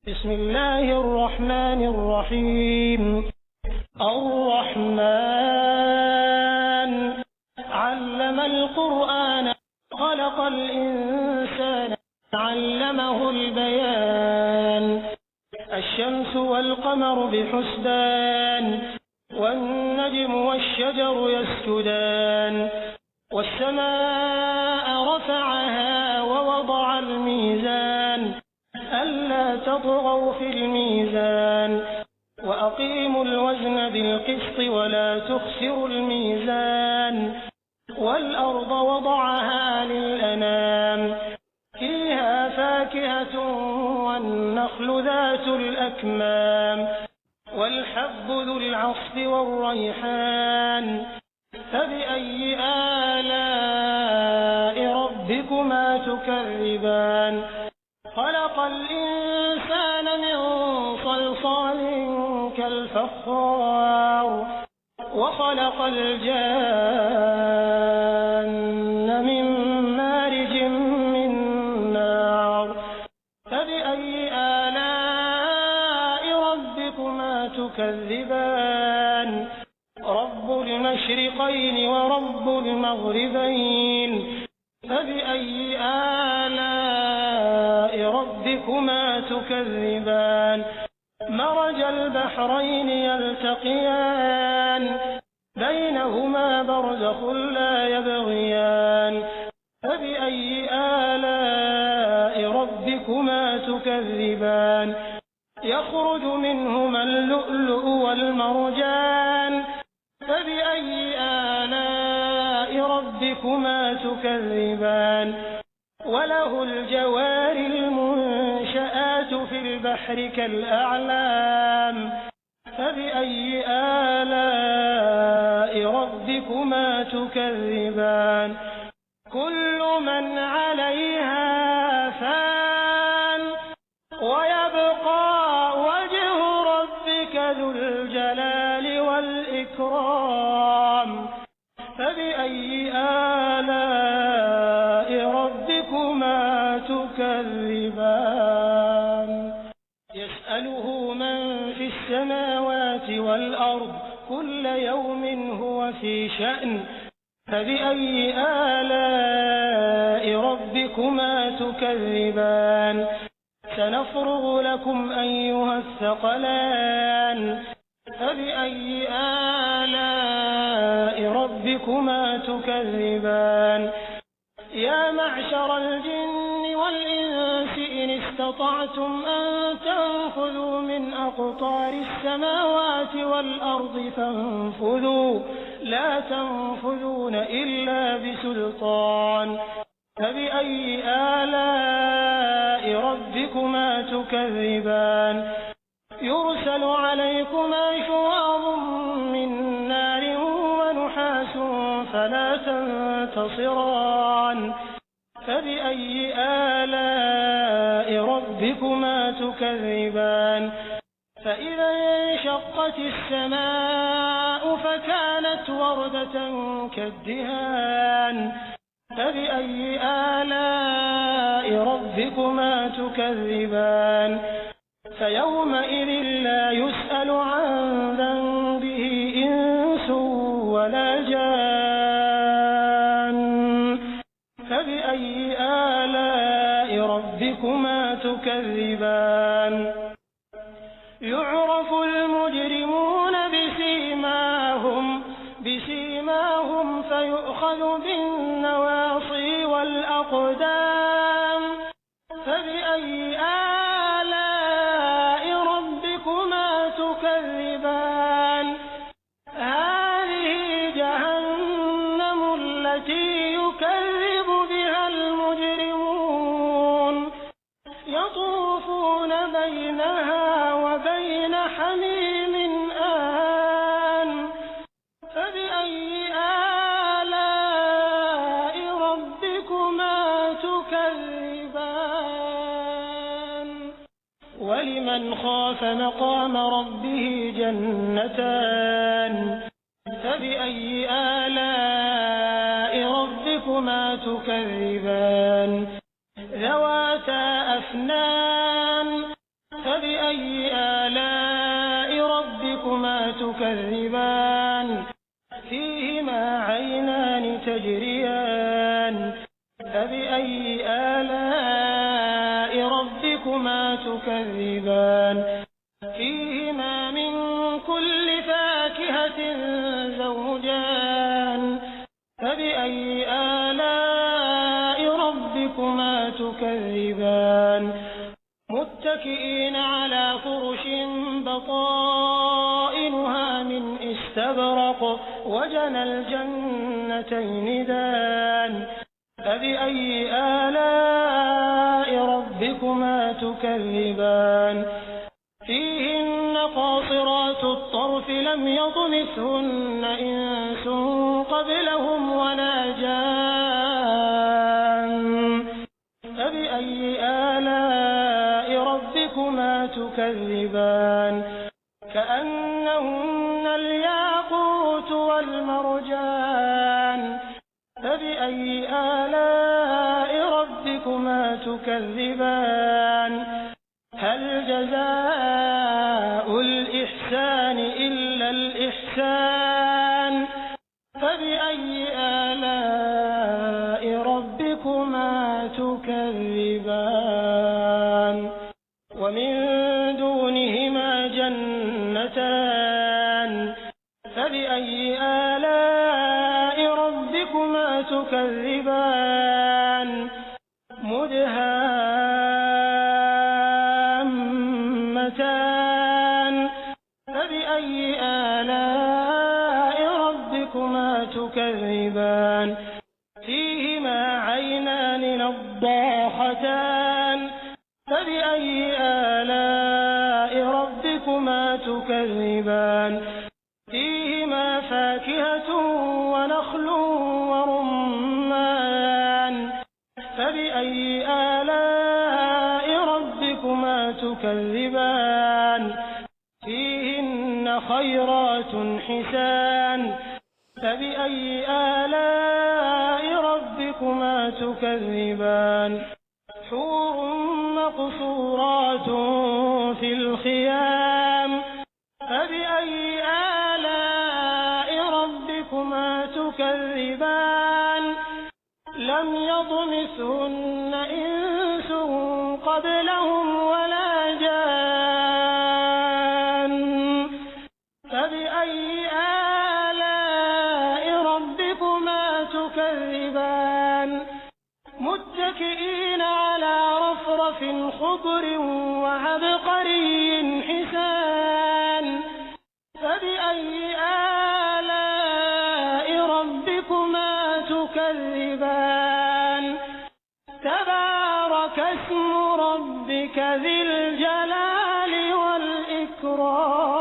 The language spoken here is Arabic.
بسم الله الرحمن الرحيم. الرحمن علم القرآن خلق الإنسان علمه البيان. الشمس والقمر بحسبان والنجم والشجر يسجدان والسماء رفعها ووضع الميزان ألا تطغوا في الميزان وأقيموا الوزن بالقسط ولا تخسروا الميزان والأرض وضعها للأنام فيها فاكهة والنخل ذات الأكمام والحب ذو العصف والريحان فبأي آلاء ربكما تكذبان. خلق الإنسان من صلصال كالفخار وخلق الجان من مارج من نار فبأي آلاء ربكما تكذبان. رب المشرقين ورب المغربين فبأي آلاء ربكما تكذبان. مرج البحرين يلتقيان بينهما برزخ لا يبغيان فبأي آلاء ربكما تكذبان. يخرج منهما اللؤلؤ والمرجان فبأي آلاء ربكما تكذبان. وله الجوار المنشآت في البحر كالأعلام فبأي آلاء ربكما تكذبان. كل من عليها فان ويبقى وجه ربك ذو الجلال والإكرام فبأي آلاء ربكما تكذبان. يسأله من في السماوات والأرض كل يوم هو في شأن فبأي آلاء ربكما تكذبان. سنفرغ لكم أيها الثقلان فبأي آلاء ربكما تكذبان. يا معشر الجن والإنس إن استطعتم أن تنفذوا من أقطار السماوات والأرض فانفذوا لا تنفذون إلا بسلطان فبأي آلاء ربكما تكذبان. يرسل عليكما شواظ من نار ونحاس فلا تنتصران فبأي آلاء ربكما تكذبان. فإذا انشقت السماء فكانت وردة كالدهان فبأي آلاء ربكما تكذبان. فيومئذ لا يسأل عن ذنبه إنس ولا جان فبأي آلاء ربكما تكذبان. يعرف المجرمون بسيماهم فيؤخذ بالنواصي والأقدام فبأي آلاء ربكما تكذبان. هذه جهنم التي يكذب بها المجرمون يطوفون بينها وبين حميم آن فبأي آلاء ربكما تكذبان. ولمن خاف مقام ربه جنتان فبأي آلاء ربكما تكذبان. ذواتا أفنان ربكما تكذبان فيهما من كل فاكهة زوجان فبأي آلاء ربكما تكذبان متكئين على فرش بطائنها من استبرق وجنى الجنتين دان فبأي آلاء ربكما تكذبان فيهن قاصرات الطرف لم يطمثهن إنس قبلهم ولا جان فبأي آلاء ربكما تكذبان كأنهن الياقوت والمرجان فبأي آلاء ربكما تكذبان هل جزاء الإحسان إلا الإحسان فبأي آلاء ربكما تكذبان ومن دونهما جنتان فبأي آلاء ربكما تكذبان مدهامتان فبأي آلاء ربكما تكذبان فيهما عينان نضاختان فبأي آلاء ربكما تكذبان فيهما فاكهة ونخل ورمان فبأي آلاء ربكما تكذبان فيهن خيرات حسان فبأي آلاء ربكما تكذبان حور مقصورات في الخيام فبأي آلاء ربكما تكذبان لم يطمثهن إنس قبلهم ولا جان فبأي آلاء ربكما تكذبان متكئين على رفرف خضر وعبقري حسان فبأي آلاء ربكما تكذبان تبارك اسم ربك ذي الجلال والإكرام